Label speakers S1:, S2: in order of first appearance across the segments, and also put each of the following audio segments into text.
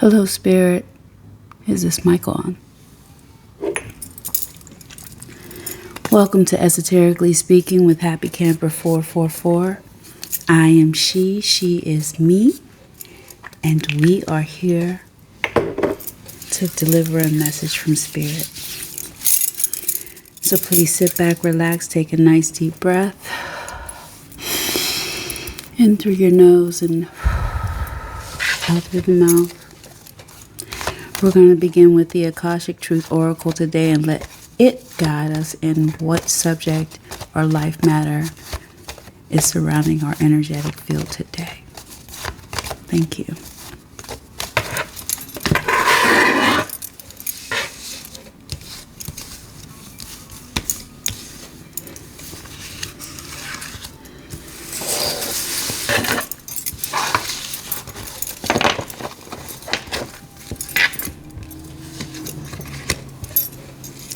S1: Hello, Spirit. Is this mic on? Welcome to Esoterically Speaking with Happy Camper 444. I am she is me, and we are here to deliver a message from Spirit. So please sit back, relax, take a nice deep breath in through your nose and out through the mouth. We're going to begin with the Akashic Truth Oracle today and let it guide us in what subject or life matter is surrounding our energetic field today. Thank you.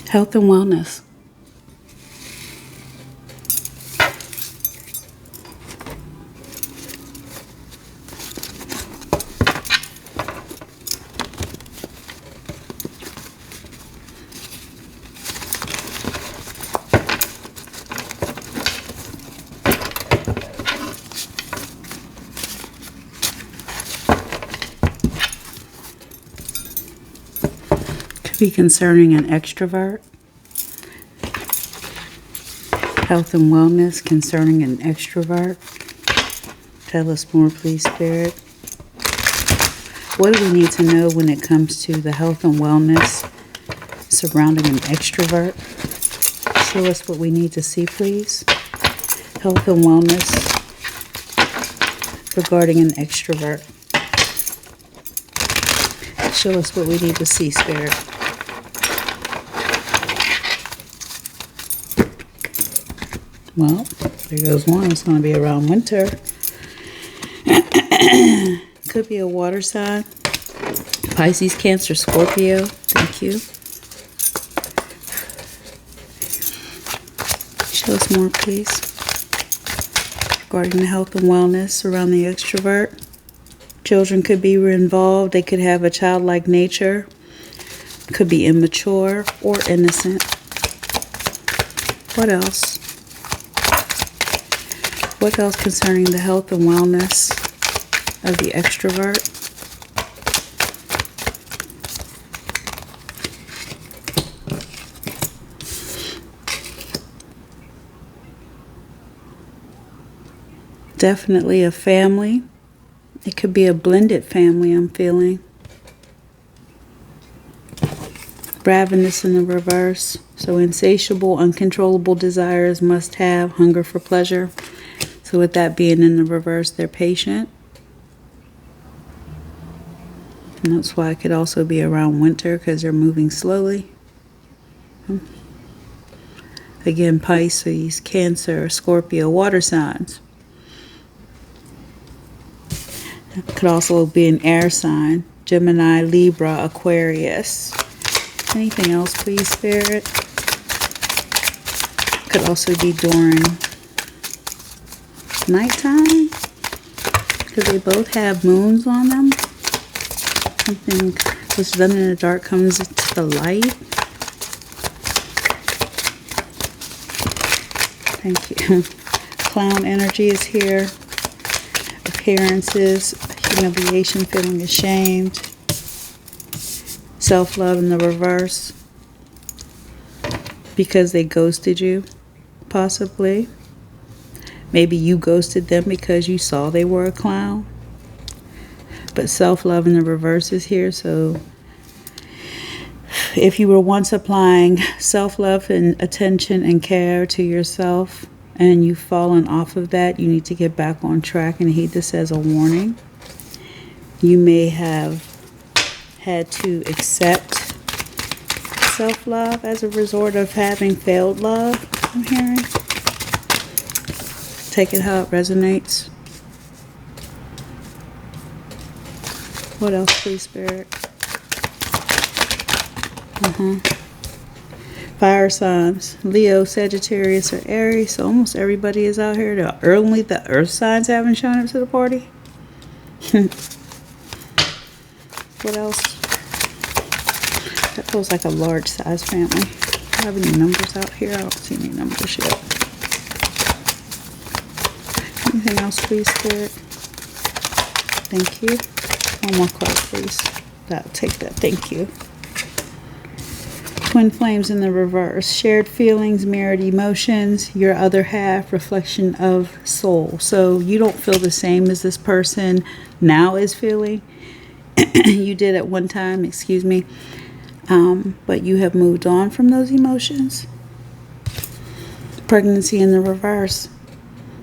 S1: Health and wellness. Could be concerning an extrovert. Health and wellness concerning an extrovert. Tell us more, please, Spirit. What do we need to know when it comes to the health and wellness surrounding an extrovert? Show us what we need to see, please. Health and wellness regarding an extrovert. Show us what we need to see, Spirit. Well, there goes one. It's going to be around winter. Could be a water sign. Pisces, Cancer, Scorpio. Thank you. Show us more, please. Regarding the health and wellness surrounding the extrovert. Children could be involved. They could have a childlike nature. Could be immature or innocent. What else? What else concerning the health and wellness of the extrovert? Definitely a family. It could be a blended family, I'm feeling. Ravenous in the reverse. So insatiable, uncontrollable desires, must have, hunger for pleasure. So with that being in the reverse, they're patient. And that's why it could also be around winter, because they're moving slowly. Again, Pisces, Cancer, Scorpio, water signs. It could also be an air sign. Gemini, Libra, Aquarius. Anything else, please, Spirit? Could also be during nighttime, because they both have moons on them. Something what's done in the dark comes to the light. Thank you. Clown energy is here. Appearances, humiliation, feeling ashamed. Self-love in the reverse, because they ghosted you, possibly. Maybe you ghosted them because you saw they were a clown. But self-love in the reverse is here. So if you were once applying self-love and attention and care to yourself and you've fallen off of that, you need to get back on track and heed this as a warning. You may have had to accept self-love as a result of having failed love, I'm hearing. Take it how it resonates. What else, please, Spirit? Fire signs. Leo, Sagittarius, or Aries. So almost everybody is out here. Only the earth signs haven't shown up to the party. What else? That feels like a large size family. Do I have any numbers out here? I don't see any numbers yet. Anything else, please, Spirit? Thank you. One more card, please. I'll take that. Thank you. Twin flames in the reverse. Shared feelings, mirrored emotions. Your other half, reflection of soul. So you don't feel the same as this person now is feeling. You did at one time, excuse me. But you have moved on from those emotions. Pregnancy in the reverse.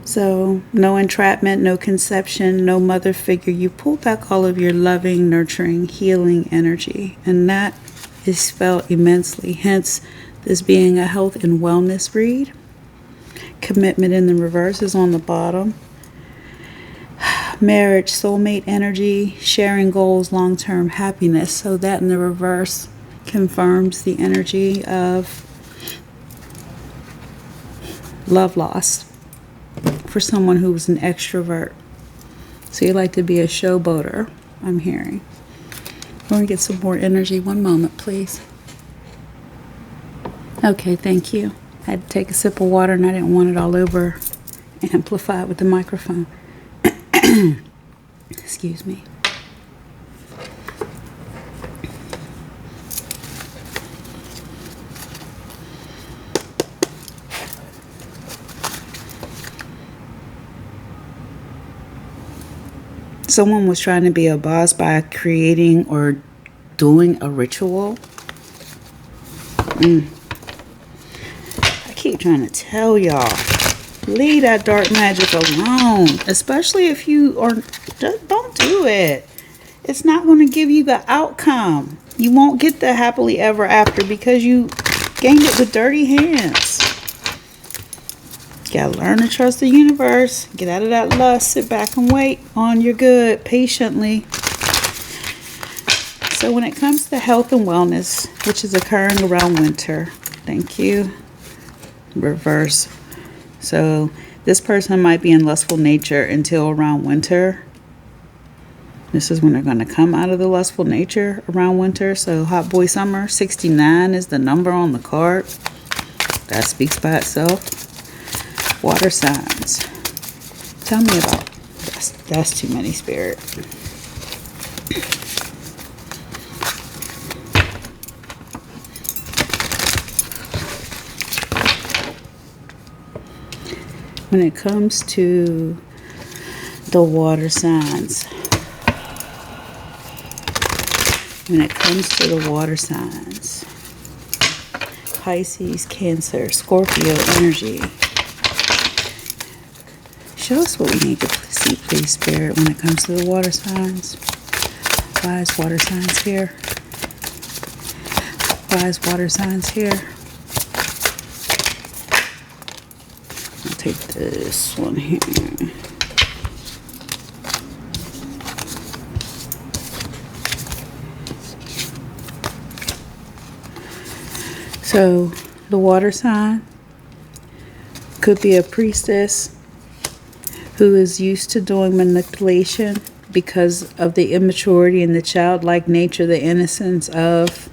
S1: So no entrapment, no conception, no mother figure. You pull back all of your loving, nurturing, healing energy. And that is felt immensely. Hence, this being a health and wellness read. Commitment in the reverse is on the bottom. Marriage, soulmate energy, sharing goals, long-term happiness. So that in the reverse confirms the energy of love lost for someone who was an extrovert. So you like to be a showboater, I'm hearing. We're going to get some more energy. One moment, please. Okay, thank you. I had to take a sip of water and I didn't want it all over amplified with the microphone. Excuse me. Someone was trying to be a boss by creating or doing a ritual. I keep trying to tell y'all, leave that dark magic alone. Especially if you are, just don't do it. It's not going to give you the outcome. You won't get the happily ever after because you gained it with dirty hands. You gotta learn to trust the universe. Get out of that lust. Sit back and wait on your good patiently. So when it comes to health and wellness, which is occurring around winter, thank you. Reverse. So this person might be in lustful nature until around winter. This is when they're going to come out of the lustful nature around winter. So hot boy summer, 69 is the number on the card. That speaks by itself. Water signs. Tell me about that's too many, Spirit. When it comes to the water signs, Pisces, Cancer, Scorpio energy. Show us what we need to see, please, Spirit, when it comes to the water signs. Why is water signs here? Why is water signs here? I'll take this one here. So, the water sign could be a priestess who is used to doing manipulation because of the immaturity and the childlike nature, the innocence of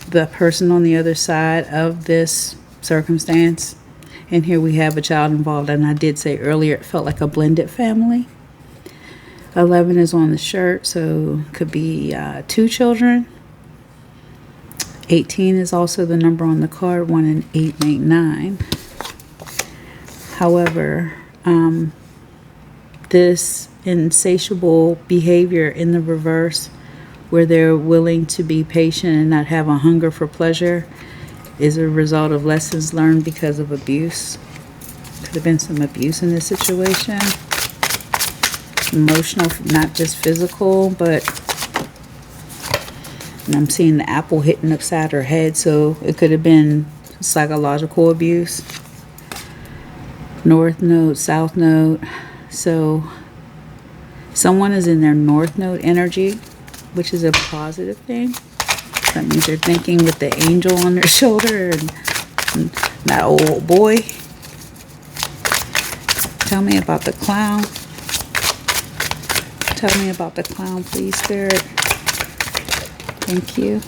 S1: the person on the other side of this circumstance. And here we have a child involved, and I did say earlier it felt like a blended family. 11 is on the shirt, so could be 2 children. 18 is also the number on the card. 1 and 8 make 9. However, this insatiable behavior in the reverse, where they're willing to be patient and not have a hunger for pleasure, is a result of lessons learned because of abuse. Could have been some abuse in this situation. Emotional, not just physical, but and I'm seeing the apple hitting upside her head, so it could have been psychological abuse. North node, south node. So someone is in their north node energy, which is a positive thing. That means they're thinking with the angel on their shoulder and that old boy. Tell me about the clown. Tell me about the clown, please, Spirit. Thank you.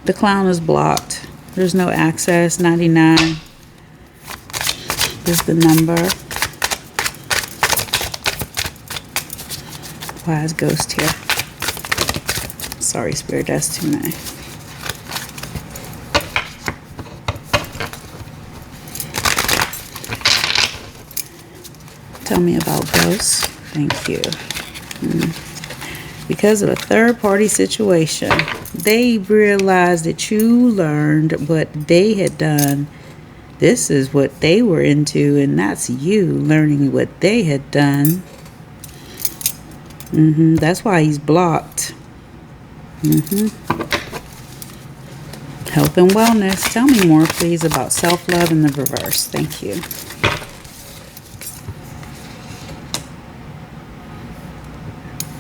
S1: The clown is blocked. There's no access. 99 is the number. Why is ghost here? Sorry, Spirit, that's too many. Tell me about ghosts. Thank you. Because of a third-party situation, they realized that you learned what they had done. This is what they were into, and that's you learning what they had done. That's why he's blocked. Health and wellness. Tell me more, please, about self-love in the reverse. Thank you.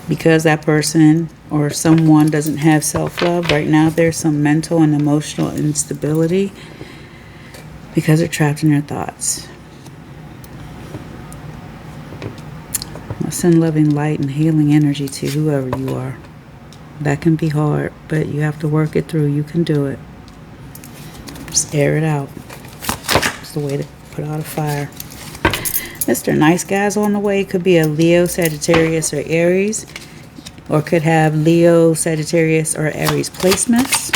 S1: Because that person or someone doesn't have self-love right now, there's some mental and emotional instability because they're trapped in their thoughts. I send loving light and healing energy to whoever you are. That can be hard, but you have to work it through. You can do it. Just air it out. It's the way to put out a fire. Mr. Nice Guy's on the way. Could be a Leo, Sagittarius, or Aries. Or could have Leo, Sagittarius, or Aries placements.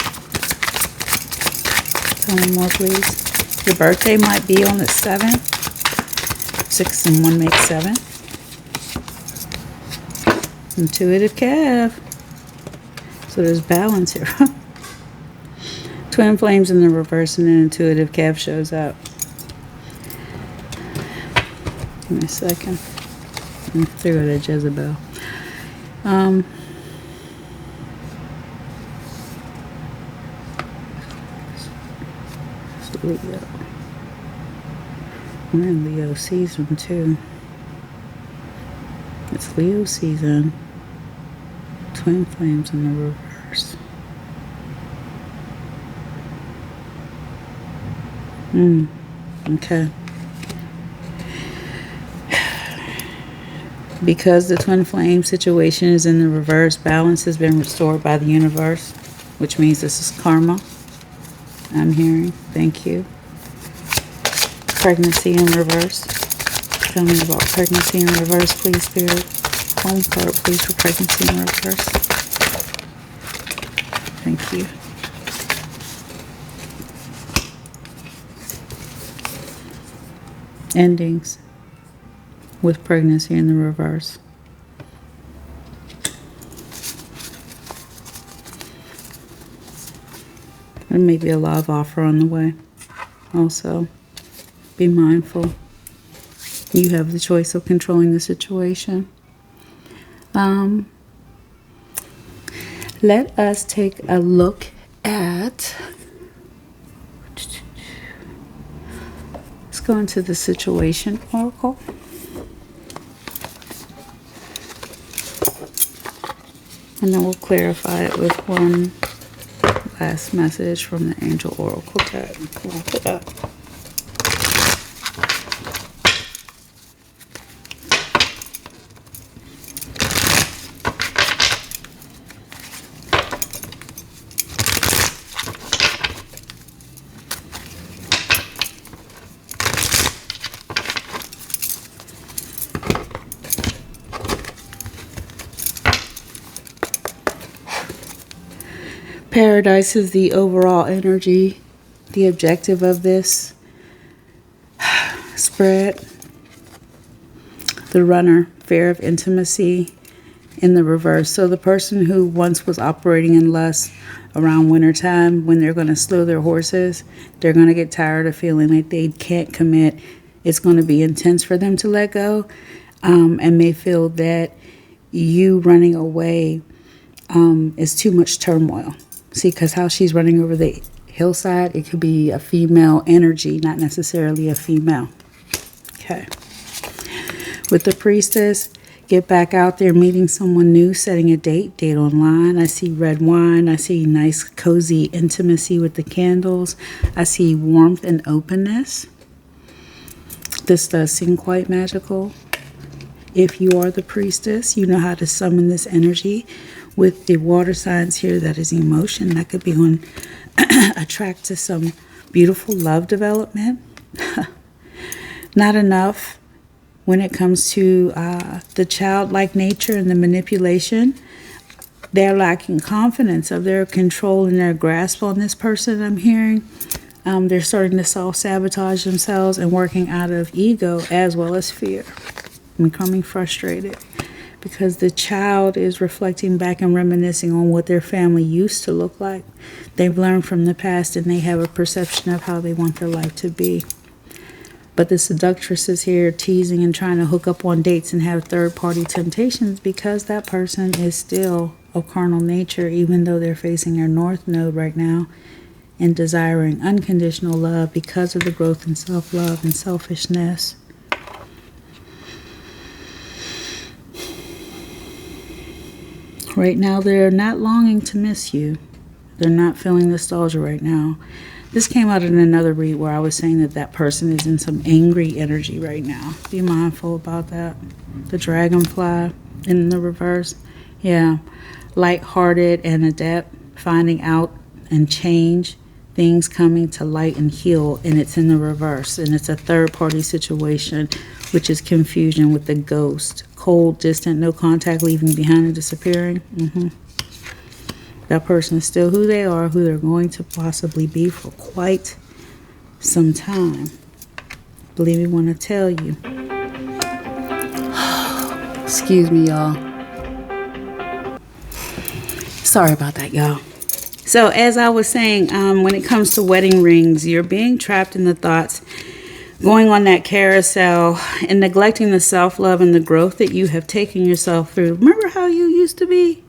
S1: Tell me more, please. Your birthday might be on the 7th. 6 and 1 makes 7. Intuitive Cav. So there's balance here. Twin flames in the reverse and then intuitive Cav shows up. Give me a second. I'm through it at Jezebel. Leo. We're in Leo season too. It's Leo season. Twin flames in the reverse. Okay. Because the twin flame situation is in the reverse, balance has been restored by the universe, which means this is karma. I'm hearing. Thank you. Pregnancy in reverse. Tell me about pregnancy in reverse, please, Spirit. Home card, please, for pregnancy in reverse. Thank you. Endings with pregnancy in the reverse. There may be a love offer on the way. Also, be mindful. You have the choice of controlling the situation. Let us take a look at... Let's go into the situation oracle. And then we'll clarify it with one last message from the angel oracle deck. Wrap it up. Paradise is the overall energy, the objective of this spread. The runner, fear of intimacy in the reverse. So the person who once was operating in lust around wintertime, when they're going to slow their horses, they're going to get tired of feeling like they can't commit. It's going to be intense for them to let go, and may feel that you running away is too much turmoil. See, because how she's running over the hillside, it could be a female energy, not necessarily a female. Okay. With the priestess, get back out there, meeting someone new, setting a date online. I see red wine. I see nice, cozy intimacy with the candles. I see warmth and openness. This does seem quite magical. If you are the priestess, you know how to summon this energy with the water signs here. That is emotion. That could be on a track to some beautiful love development. Not enough when it comes to the childlike nature and the manipulation. They're lacking confidence of their control and their grasp on this person, I'm hearing. They're starting to self-sabotage themselves and working out of ego as well as fear. Becoming frustrated because the child is reflecting back and reminiscing on what their family used to look like. They've learned from the past and they have a perception of how they want their life to be. But the seductress is here teasing and trying to hook up on dates and have third-party temptations because that person is still of carnal nature, even though they're facing their north node right now and desiring unconditional love because of the growth in self-love and selfishness. Right now, they're not longing to miss you. They're not feeling nostalgia right now. This came out in another read where I was saying that that person is in some angry energy right now. Be mindful about that. The dragonfly in the reverse. Yeah. Light-hearted and adept, finding out and change, things coming to light and heal, and it's in the reverse. And it's a third-party situation, which is confusion with the ghost. Cold, distant, no contact, leaving behind and disappearing. That person is still who they are, who they're going to possibly be for quite some time. Believe me when I tell you. Excuse me, y'all. Sorry about that, y'all. So as I was saying, when it comes to wedding rings, you're being trapped in the thoughts, going on that carousel and neglecting the self-love and the growth that you have taken yourself through. Remember how you used to be?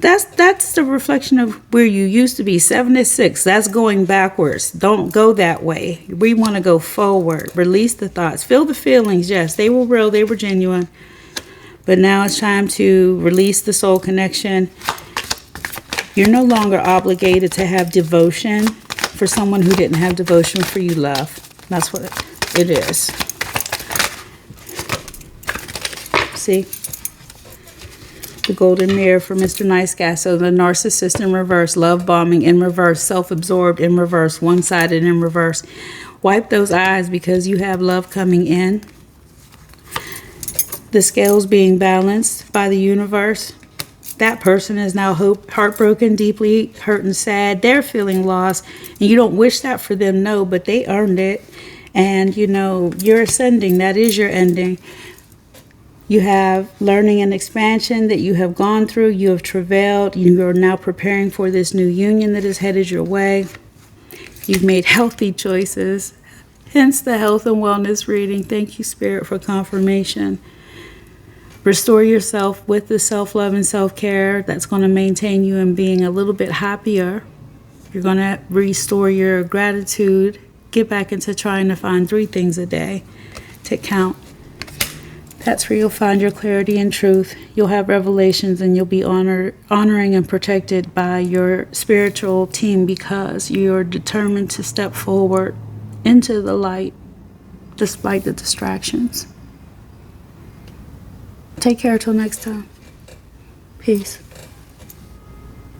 S1: That's the reflection of where you used to be. 7 to 6. That's going backwards. Don't go that way. We want to go forward. Release the thoughts. Feel the feelings. Yes, they were real. They were genuine. But now it's time to release the soul connection. You're no longer obligated to have devotion for someone who didn't have devotion for you, love. That's what it is. See? The golden mirror for Mr. Nice Guy. So the narcissist in reverse, love bombing in reverse, self-absorbed in reverse, one-sided in reverse. Wipe those eyes because you have love coming in. The scales being balanced by the universe. That person is now heartbroken, deeply hurt and sad. They're feeling lost. And you don't wish that for them, no, but they earned it. And, you know, you're ascending. That is your ending. You have learning and expansion that you have gone through. You have travailed. You are now preparing for this new union that is headed your way. You've made healthy choices. Hence the health and wellness reading. Thank you, Spirit, for confirmation. Restore yourself with the self-love and self-care that's going to maintain you in being a little bit happier. You're going to restore your gratitude. Get back into trying to find 3 things a day to count. That's where you'll find your clarity and truth. You'll have revelations and you'll be honoring and protected by your spiritual team because you're determined to step forward into the light despite the distractions. Take care till next time. Peace.